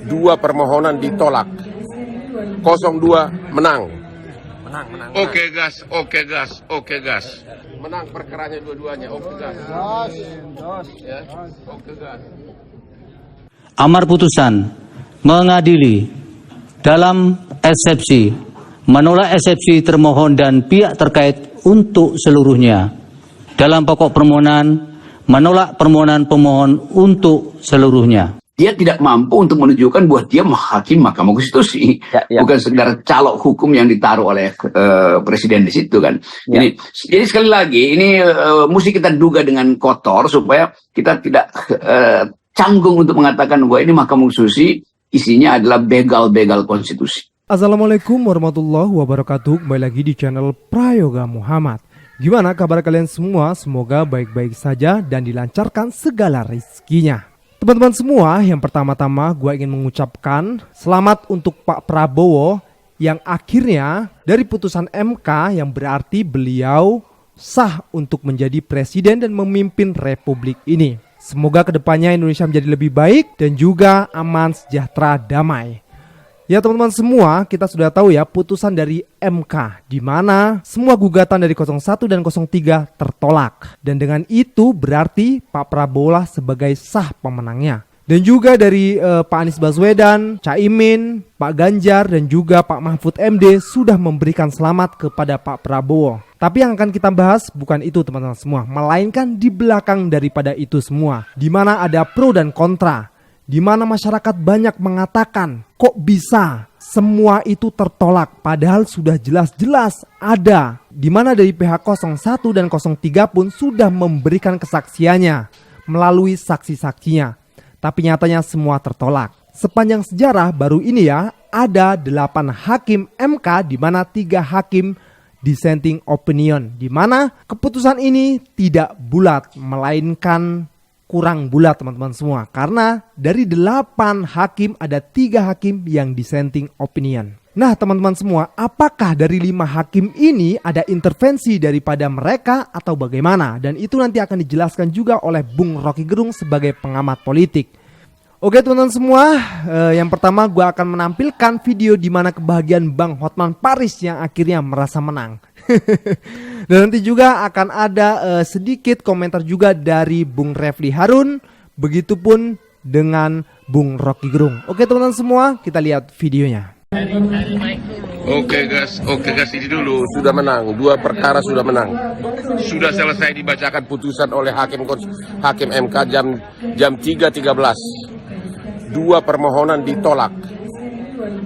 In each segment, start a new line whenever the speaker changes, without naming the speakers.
Dua permohonan ditolak. 02 menang.
Menang.
Oke gas. Menang perkaranya dua-duanya. Oke gas. Ya. Oke gas.
Amar putusan mengadili dalam eksepsi, menolak eksepsi termohon dan pihak terkait untuk seluruhnya. Dalam pokok permohonan, menolak permohonan pemohon untuk seluruhnya.
Dia tidak mampu untuk menunjukkan bahwa dia hakim Mahkamah Konstitusi, bukan sekedar calok hukum yang ditaruh oleh presiden di situ kan. Jadi sekali lagi ini mesti kita duga dengan kotor supaya kita tidak canggung untuk mengatakan bahwa ini Mahkamah Konstitusi isinya adalah begal-begal konstitusi.
Assalamualaikum warahmatullahi wabarakatuh. Kembali lagi di channel Prayoga Muhammad. Gimana kabar kalian semua? Semoga baik-baik saja dan dilancarkan segala rezekinya. Teman-teman semua, yang pertama-tama gue ingin mengucapkan selamat untuk Pak Prabowo yang akhirnya dari putusan MK yang berarti beliau sah untuk menjadi presiden dan memimpin republik ini. Semoga kedepannya Indonesia menjadi lebih baik dan juga aman, sejahtera, damai. Ya teman-teman semua, kita sudah tahu ya putusan dari MK di mana semua gugatan dari 01 dan 03 tertolak. Dan dengan itu berarti Pak Prabowo lah sebagai sah pemenangnya. Dan juga dari Pak Anies Baswedan, Caimin, Pak Ganjar dan juga Pak Mahfud MD sudah memberikan selamat kepada Pak Prabowo. Tapi yang akan kita bahas bukan itu teman-teman semua, melainkan di belakang daripada itu semua, di mana ada pro dan kontra. Di mana masyarakat banyak mengatakan kok bisa semua itu tertolak padahal sudah jelas-jelas ada. Di mana dari pihak 01 dan 03 pun sudah memberikan kesaksiannya melalui saksi-saksinya. Tapi nyatanya semua tertolak. Sepanjang sejarah baru ini ya ada 8 hakim MK di mana 3 hakim dissenting opinion. Di mana keputusan ini tidak bulat melainkan kurang bulat teman-teman semua. Karena dari 8 hakim ada 3 hakim yang dissenting opinion. Nah teman-teman semua, apakah dari 5 hakim ini ada intervensi daripada mereka atau bagaimana? Dan itu nanti akan dijelaskan juga oleh Bung Rocky Gerung sebagai pengamat politik. Oke teman-teman semua, yang pertama gue akan menampilkan video di mana kebahagiaan Bang Hotman Paris yang akhirnya merasa menang. Dan nanti juga akan ada sedikit komentar juga dari Bung Refli Harun, begitupun dengan Bung Rocky Gerung. Oke teman-teman semua, kita lihat videonya.
Oke gas ini dulu sudah menang, 2 perkara sudah menang. Sudah selesai dibacakan putusan oleh hakim MK jam 3.13. 2 permohonan ditolak.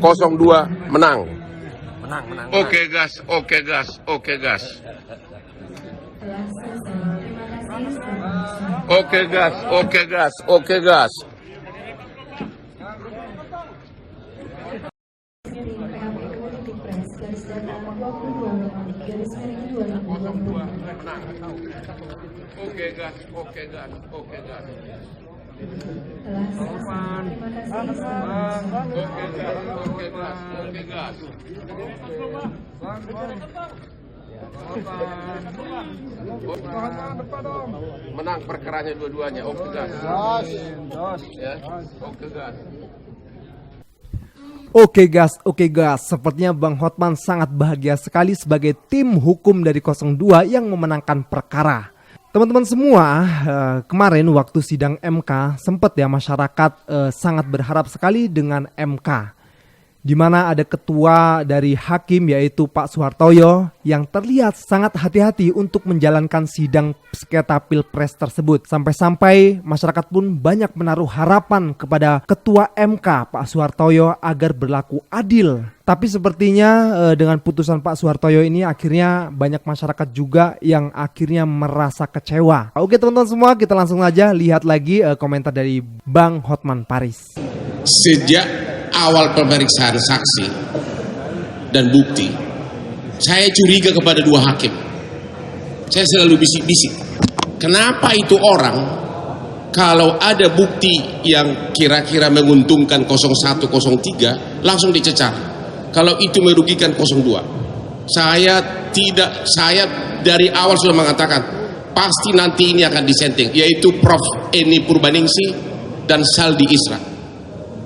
02 menang. Oke gas. Oke gas. Menang perkaranya dua-duanya. Oke gas. Ya.
Oke gas, sepertinya Bang Hotman sangat bahagia sekali sebagai tim hukum dari 02 yang memenangkan perkara. Teman-teman semua, kemarin waktu sidang MK sempat ya masyarakat sangat berharap sekali dengan MK. Di mana ada ketua dari hakim yaitu Pak Suhartoyo yang terlihat sangat hati-hati untuk menjalankan sidang sengketa Pilpres tersebut. Sampai-sampai masyarakat pun banyak menaruh harapan kepada ketua MK Pak Suhartoyo agar berlaku adil. Tapi sepertinya dengan putusan Pak Suhartoyo ini akhirnya banyak masyarakat juga yang akhirnya merasa kecewa. Oke teman-teman semua, kita langsung aja lihat lagi komentar dari Bang Hotman Paris.
Sejak awal pemeriksaan saksi dan bukti, saya curiga kepada 2 hakim. Saya selalu bisik-bisik, kenapa itu orang kalau ada bukti yang kira-kira menguntungkan 01, 03 langsung dicecar, kalau itu merugikan 02. Saya dari awal sudah mengatakan pasti nanti ini akan dissenting, yaitu Prof. Eni Purbaningsih dan Saldi Isra.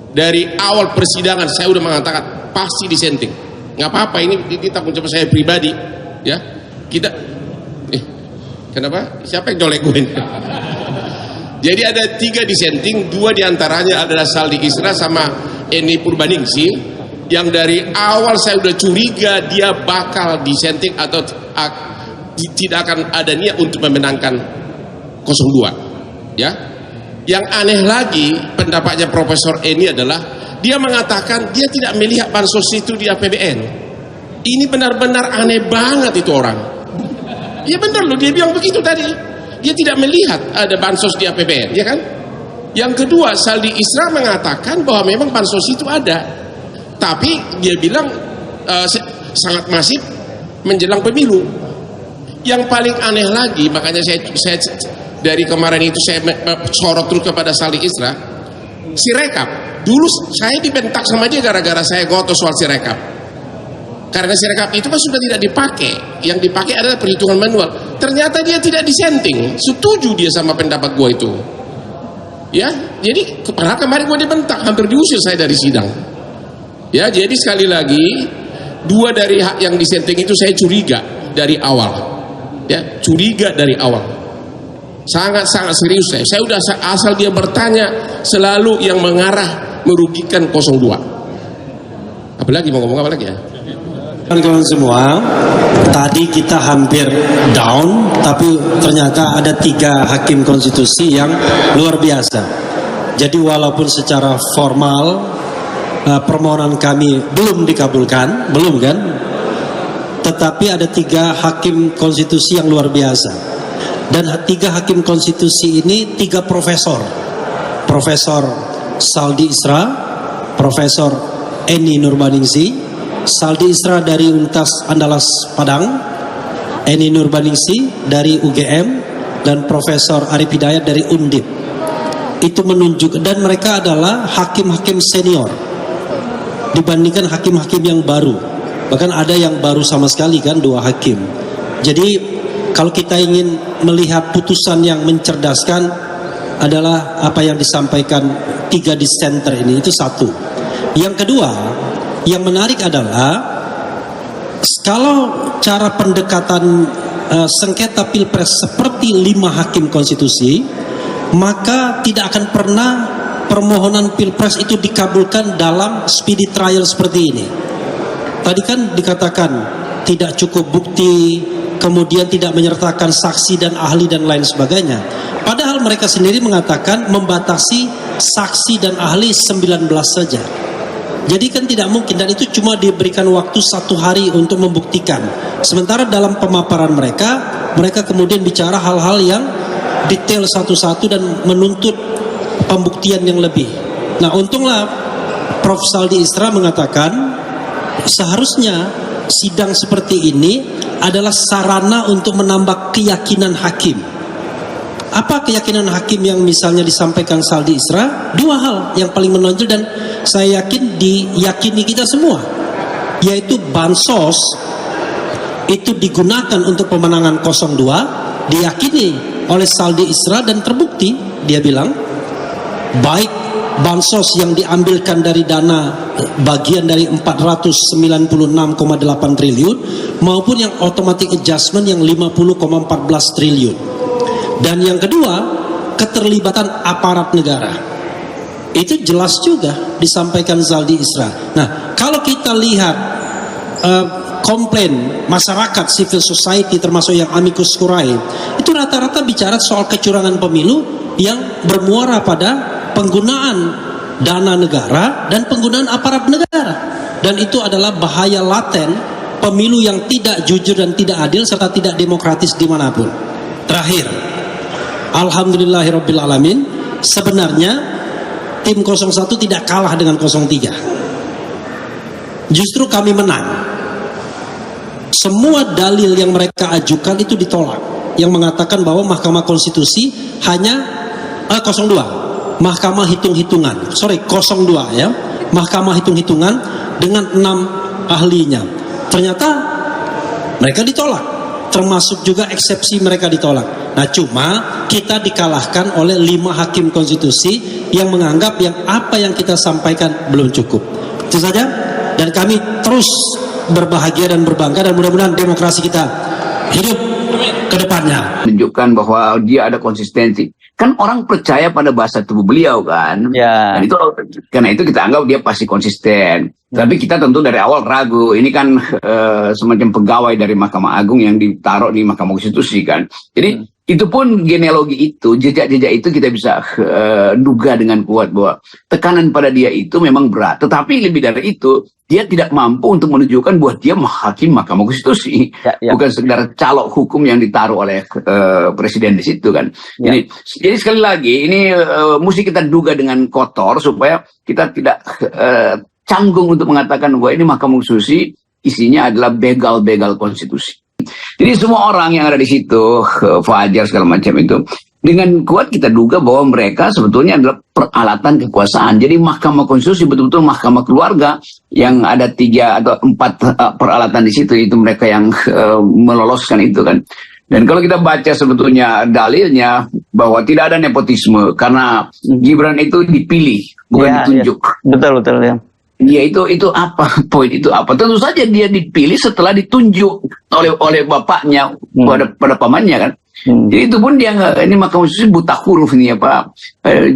Dari awal persidangan saya udah mengatakan pasti disenting. Nggak apa-apa, ini tanggung jawab saya pribadi, ya. Kita, kenapa? Siapa yang jolek gue? Jadi ada 3 disenting, 2 diantaranya adalah Saldi Isra sama Eni Purbaningsih, yang dari awal saya udah curiga dia bakal disenting atau tidak akan ada niat untuk memenangkan 02, ya. Yang aneh lagi pendapatnya Profesor Eni adalah dia mengatakan dia tidak melihat bansos itu di APBN. Ini benar-benar aneh banget itu orang. Ya benar loh, dia bilang begitu tadi. Dia tidak melihat ada bansos di APBN, ya kan? Yang kedua, Saldi Isra mengatakan bahwa memang bansos itu ada, tapi dia bilang sangat masif menjelang pemilu. Yang paling aneh lagi, makanya saya dari kemarin itu saya sorot terus kepada Saldi Isra, Sirekap. Dulu saya dibentak sama dia gara-gara saya gotos soal Sirekap. Karena Sirekap itu kan sudah tidak dipakai. Yang dipakai adalah perhitungan manual. Ternyata dia tidak disenting. Setuju dia sama pendapat gue itu. Ya, jadi padahal kemarin gue dibentak, hampir diusir saya dari sidang. Ya, jadi sekali lagi 2 dari hak yang disenting itu saya curiga dari awal. Ya, curiga dari awal. Sangat-sangat serius saya. Saya udah asal dia bertanya selalu yang mengarah merugikan 02. Apalagi mau ngomong apa lagi ya?
Kawan-kawan semua, tadi kita hampir down, tapi ternyata ada 3 hakim konstitusi yang luar biasa. Jadi walaupun secara formal permohonan kami belum dikabulkan, belum kan? Tetapi ada 3 hakim konstitusi yang luar biasa. Dan 3 hakim konstitusi ini 3 profesor. Profesor Saldi Isra, Profesor Eni Nurbaningsih, Saldi Isra dari Universitas Andalas Padang, Eni Nurbaningsih dari UGM, dan Profesor Arif Hidayat dari Undip. Itu menunjukkan, dan mereka adalah hakim-hakim senior dibandingkan hakim-hakim yang baru. Bahkan ada yang baru sama sekali kan, 2 hakim. Jadi kalau kita ingin melihat putusan yang mencerdaskan adalah apa yang disampaikan 3 dissenter ini, itu 1. Yang kedua, yang menarik adalah kalau cara pendekatan sengketa pilpres seperti 5 hakim konstitusi, maka tidak akan pernah permohonan pilpres itu dikabulkan dalam speedy trial seperti ini. Tadi kan dikatakan tidak cukup bukti, kemudian tidak menyertakan saksi dan ahli dan lain sebagainya. Padahal mereka sendiri mengatakan membatasi saksi dan ahli 19 saja. Jadi kan tidak mungkin, dan itu cuma diberikan waktu 1 hari untuk membuktikan. Sementara dalam pemaparan mereka kemudian bicara hal-hal yang detail satu-satu dan menuntut pembuktian yang lebih. Nah, untunglah Prof. Saldi Isra mengatakan seharusnya sidang seperti ini adalah sarana untuk menambah keyakinan hakim. Apa keyakinan hakim yang misalnya disampaikan Saldi Isra? 2 hal yang paling menonjol dan saya yakin diyakini kita semua, yaitu bansos itu digunakan untuk pemenangan 02, diyakini oleh Saldi Isra dan terbukti. Dia bilang baik bansos yang diambilkan dari dana bagian dari 496,8 triliun maupun yang automatic adjustment yang 50,14 triliun. Dan yang kedua, keterlibatan aparat negara. Itu jelas juga disampaikan Saldi Isra. Nah, kalau kita lihat komplain masyarakat, civil society termasuk yang amicus curiae, itu rata-rata bicara soal kecurangan pemilu yang bermuara pada penggunaan dana negara dan penggunaan aparat negara. Dan itu adalah bahaya laten pemilu yang tidak jujur dan tidak adil serta tidak demokratis dimanapun. Terakhir, alhamdulillahirrabbilalamin, sebenarnya tim 01 tidak kalah dengan 03. Justru kami menang. Semua dalil yang mereka ajukan itu ditolak, yang mengatakan bahwa Mahkamah Konstitusi hanya 02, Mahkamah hitung-hitungan, 02 ya, Mahkamah hitung-hitungan dengan 6 ahlinya. Ternyata mereka ditolak, termasuk juga eksepsi mereka ditolak. Nah, cuma kita dikalahkan oleh 5 hakim konstitusi yang menganggap apa yang kita sampaikan belum cukup. Itu saja, dan kami terus berbahagia dan berbangga, dan mudah-mudahan demokrasi kita hidup ke depannya.
Menunjukkan bahwa dia ada konsistensi. Kan orang percaya pada bahasa tubuh beliau kan.
Ya.
Dan itu karena itu kita anggap dia pasti konsisten. Tapi kita tentu dari awal ragu. Ini kan semacam pegawai dari Mahkamah Agung yang ditaruh di Mahkamah Konstitusi kan. Jadi itu pun genealogi itu, jejak-jejak itu kita bisa duga dengan kuat bahwa tekanan pada dia itu memang berat. Tetapi lebih dari itu, dia tidak mampu untuk menunjukkan bahwa dia hakim Mahkamah Konstitusi. Bukan sekedar calok hukum yang ditaruh oleh presiden di situ kan. Jadi sekali lagi, ini mesti kita duga dengan kotor supaya kita tidak canggung untuk mengatakan bahwa ini Mahkamah Konstitusi isinya adalah begal-begal konstitusi. Jadi semua orang yang ada di situ, Fajar segala macam itu, dengan kuat kita duga bahwa mereka sebetulnya adalah peralatan kekuasaan. Jadi Mahkamah Konstitusi betul-betul mahkamah keluarga yang ada 3 atau 4 peralatan di situ, itu mereka yang meloloskan itu kan. Dan kalau kita baca sebetulnya dalilnya bahwa tidak ada nepotisme karena Gibran itu dipilih, bukan ditunjuk.
Betul ya.
Ya itu apa poin itu apa? Tentu saja dia dipilih setelah ditunjuk oleh bapaknya pada pamannya kan. Jadi itu pun dia nggak, ini Mahkamah Konstitusi buta huruf nih apa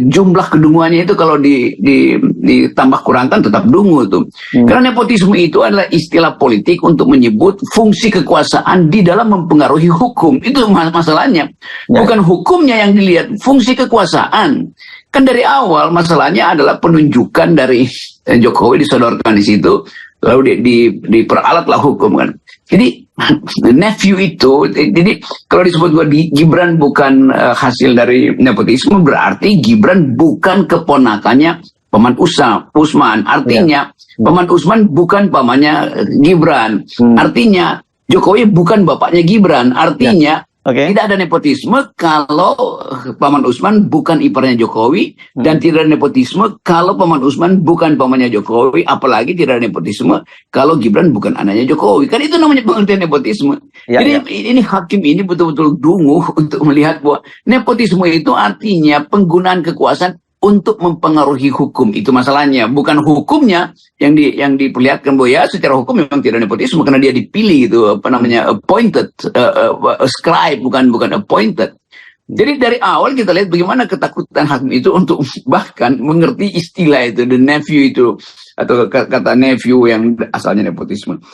jumlah kedunguannya itu kalau ditambah kurangkan tetap dungu tuh. Karena nepotisme itu adalah istilah politik untuk menyebut fungsi kekuasaan di dalam mempengaruhi hukum. Itu masalahnya. Bukan hukumnya yang dilihat, fungsi kekuasaan. Kan dari awal masalahnya adalah penunjukan dari Jokowi disodorkan di situ, lalu diperalatlah hukum kan. Jadi nephew itu, jadi kalau disebut bahwa Gibran bukan hasil dari nepotisme, berarti Gibran bukan keponakannya Paman Usman. Artinya Paman Usman bukan pamannya Gibran. Artinya Jokowi bukan bapaknya Gibran. Artinya tidak ada nepotisme kalau Paman Usman bukan iparnya Jokowi, dan tidak ada nepotisme kalau Paman Usman bukan pamannya Jokowi, apalagi tidak ada nepotisme kalau Gibran bukan anaknya Jokowi. Kan itu namanya pengertian nepotisme. Jadi ini hakim ini betul-betul dungu untuk melihat bahwa nepotisme itu artinya penggunaan kekuasaan untuk mempengaruhi hukum. Itu masalahnya, bukan hukumnya yang diperlihatkan bahwa ya secara hukum memang tidak nepotisme karena dia dipilih itu appointed, scribe bukan appointed. Jadi dari awal kita lihat bagaimana ketakutan hakim itu untuk bahkan mengerti istilah itu, the nephew itu, atau kata nephew yang asalnya nepotisme.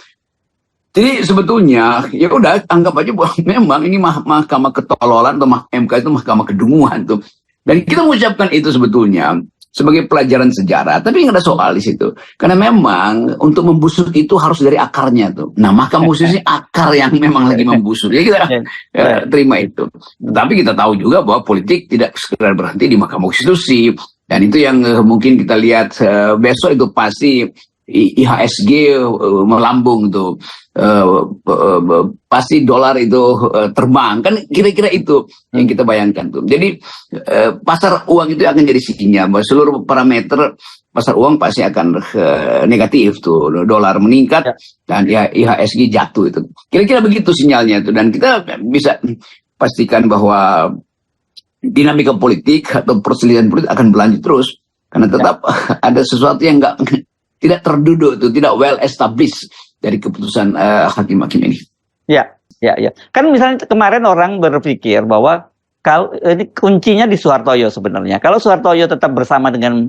Jadi sebetulnya ya udah anggap aja bahwa memang ini mahkamah ketololan atau MK itu mahkamah kedunguan tuh. Dan kita mengucapkan itu sebetulnya sebagai pelajaran sejarah, tapi nggak ada soal di situ. Karena memang untuk membusuk itu harus dari akarnya tuh. Nah, Mahkamah Konstitusi akar yang memang lagi membusuk. Ya kita terima itu. Tetapi kita tahu juga bahwa politik tidak sekedar berhenti di Mahkamah Konstitusi. Dan itu yang mungkin kita lihat besok itu pasti IHSG melambung tuh. Pasti dolar itu terbang, kan kira-kira itu yang kita bayangkan tuh. Jadi pasar uang itu akan jadi sinyal bahwa seluruh parameter pasar uang pasti akan negatif tuh, dolar meningkat dan IHSG jatuh itu. Kira-kira begitu sinyalnya tuh, dan kita bisa pastikan bahwa dinamika politik atau perselisihan politik akan berlanjut terus karena tetap ada sesuatu yang tidak terduduk tuh, tidak well established dari keputusan hakim-hakim ini. Ya. Kan misalnya kemarin orang berpikir bahwa kalau ini kuncinya di Suhartoyo sebenarnya. Kalau Suhartoyo tetap bersama dengan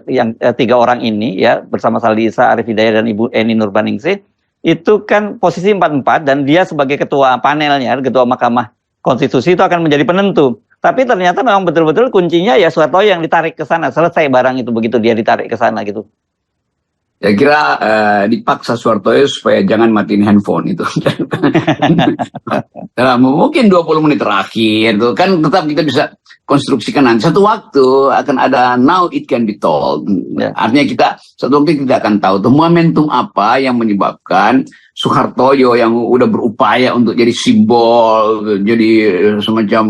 yang 3 orang ini ya, bersama Saldi Isra, Arief Hidayat dan Ibu Eni Nurbaningsih, itu kan posisi 4-4 dan dia sebagai ketua panelnya, ketua Mahkamah Konstitusi itu akan menjadi penentu. Tapi ternyata memang betul-betul kuncinya ya Suhartoyo yang ditarik ke sana. Selesai barang itu begitu dia ditarik ke sana gitu. Saya kira dipaksa Suhartoyo supaya jangan matiin handphone itu. Nah, mungkin 20 menit terakhir itu kan tetap kita bisa konstruksikan nanti. Satu waktu akan ada now it can be told. Artinya kita satu waktu tidak akan tahu tuh momentum apa yang menyebabkan Suhartoyo yang udah berupaya untuk jadi simbol, jadi semacam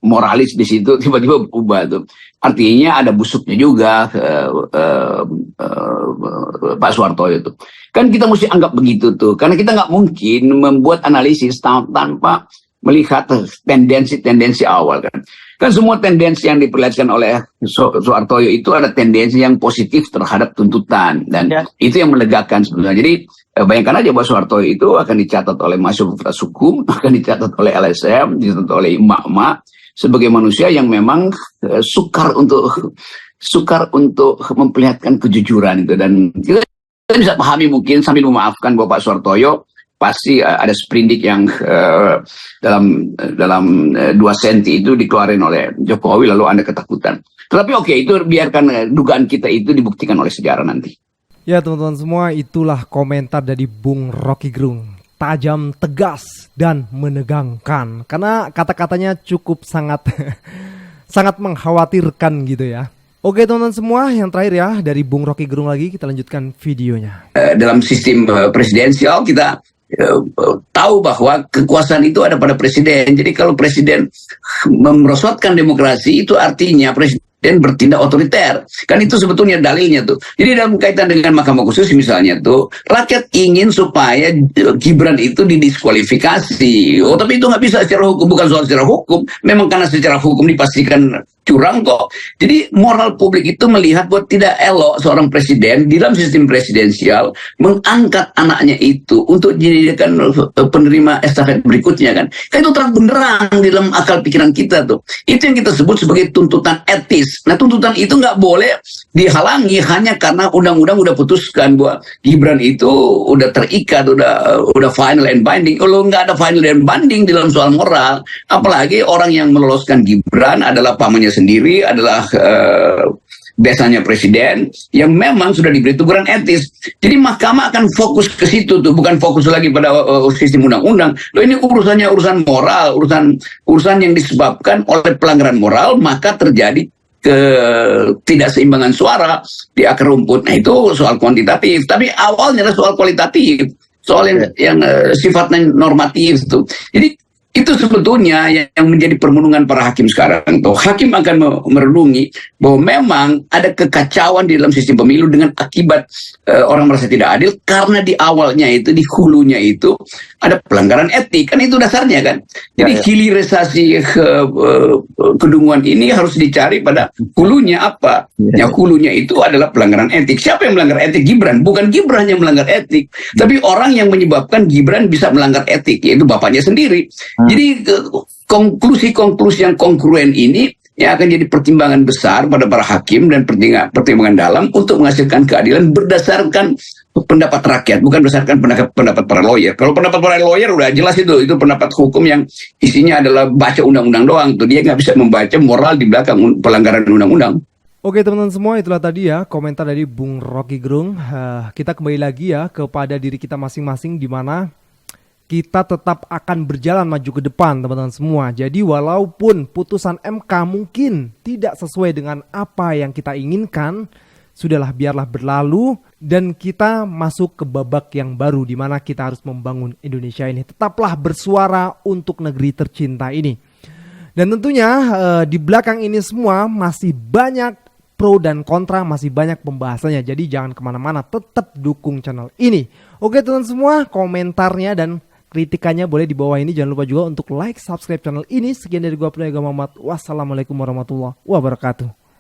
moralis di situ tiba-tiba berubah tuh. Artinya ada busuknya juga Pak Suhartoyo itu. Kan kita mesti anggap begitu tuh, karena kita nggak mungkin membuat analisis tanpa melihat tendensi-tendensi awal kan. Kan semua tendensi yang diperlihatkan oleh Soehartoyo itu ada tendensi yang positif terhadap tuntutan dan itu yang melegakan sebenarnya. Jadi bayangkan aja bahwa Soehartoyo itu akan dicatat oleh Mahasiswa Fakultas Hukum, akan dicatat oleh LSM, dicatat oleh emak-emak sebagai manusia yang memang sukar untuk memperlihatkan kejujuran itu, dan kita bisa pahami mungkin sambil memaafkan Bapak Soehartoyo. Pasti ada sprindik yang dalam 2 senti itu dikeluarin oleh Jokowi, lalu Anda ketakutan. Tetapi oke, itu biarkan dugaan kita itu dibuktikan oleh sejarah nanti.
Ya teman-teman semua, itulah komentar dari Bung Rocky Gerung. Tajam, tegas, dan menegangkan. Karena kata-katanya cukup sangat sangat mengkhawatirkan gitu ya. Oke teman-teman semua, yang terakhir ya dari Bung Rocky Gerung lagi, kita lanjutkan videonya.
Dalam sistem presidensial kita tahu bahwa kekuasaan itu ada pada presiden. Jadi kalau presiden merosotkan demokrasi, itu artinya presiden bertindak otoriter. Kan itu sebetulnya dalilnya tuh. Jadi dalam kaitan dengan Mahkamah Konstitusi misalnya tuh, rakyat ingin supaya Gibran itu didiskualifikasi. Oh, tapi itu nggak bisa secara hukum, bukan soal secara hukum. Memang karena secara hukum dipastikan curang kok. Jadi moral publik itu melihat bahwa tidak elok seorang presiden di dalam sistem presidensial mengangkat anaknya itu untuk dijadikan penerima estafet berikutnya kan. Kan itu terang benderang di dalam akal pikiran kita tuh. Itu yang kita sebut sebagai tuntutan etis. Nah, tuntutan itu nggak boleh dihalangi hanya karena undang-undang udah putuskan bahwa Gibran itu udah terikat, udah final and binding. Kalau nggak ada final and binding di dalam soal moral, apalagi orang yang meloloskan Gibran adalah pamannya sendiri, adalah biasanya presiden yang memang sudah diberi teguran etis. Jadi mahkamah akan fokus ke situ tuh, bukan fokus lagi pada sistem undang-undang. Loh, ini urusannya urusan moral, urusan yang disebabkan oleh pelanggaran moral, maka terjadi ketidakseimbangan suara di akar rumput. Nah, itu soal kuantitatif, tapi awalnya adalah soal kualitatif, soal yang sifatnya normatif tuh. Jadi itu sebetulnya yang menjadi permenungan para hakim sekarang. Tuh, hakim akan merenungi bahwa memang ada kekacauan di dalam sistem pemilu dengan akibat orang merasa tidak adil karena di awalnya itu, di hulunya itu ada pelanggaran etik. Kan itu dasarnya kan. Jadi hilirisasi kedunguan ini harus dicari pada hulunya apa. Ya, hulunya itu adalah pelanggaran etik. Siapa yang melanggar etik? Gibran. Bukan Gibran yang melanggar etik, tapi orang yang menyebabkan Gibran bisa melanggar etik, yaitu bapaknya sendiri. Jadi konklusi-konklusi yang kongruen ini yang akan jadi pertimbangan besar pada para hakim dan pertimbangan dalam untuk menghasilkan keadilan berdasarkan pendapat rakyat, bukan berdasarkan pendapat para lawyer. Kalau pendapat para lawyer udah jelas itu pendapat hukum yang isinya adalah baca undang-undang doang. Tuh, dia nggak bisa membaca moral di belakang pelanggaran undang-undang.
Oke teman-teman semua, itulah tadi ya komentar dari Bung Rocky Gerung. Kita kembali lagi ya kepada diri kita masing-masing, di mana kita tetap akan berjalan maju ke depan teman-teman semua. Jadi walaupun putusan MK mungkin tidak sesuai dengan apa yang kita inginkan, sudahlah, biarlah berlalu dan kita masuk ke babak yang baru di mana kita harus membangun Indonesia ini. Tetaplah bersuara untuk negeri tercinta ini. Dan tentunya di belakang ini semua masih banyak pro dan kontra, masih banyak pembahasannya. Jadi jangan kemana-mana, tetap dukung channel ini. Oke teman-teman semua, komentarnya dan kritikannya boleh di bawah ini. Jangan lupa juga untuk like, subscribe channel ini. Sekian dari gua Prayoga Muhammad. Wassalamualaikum warahmatullahi wabarakatuh.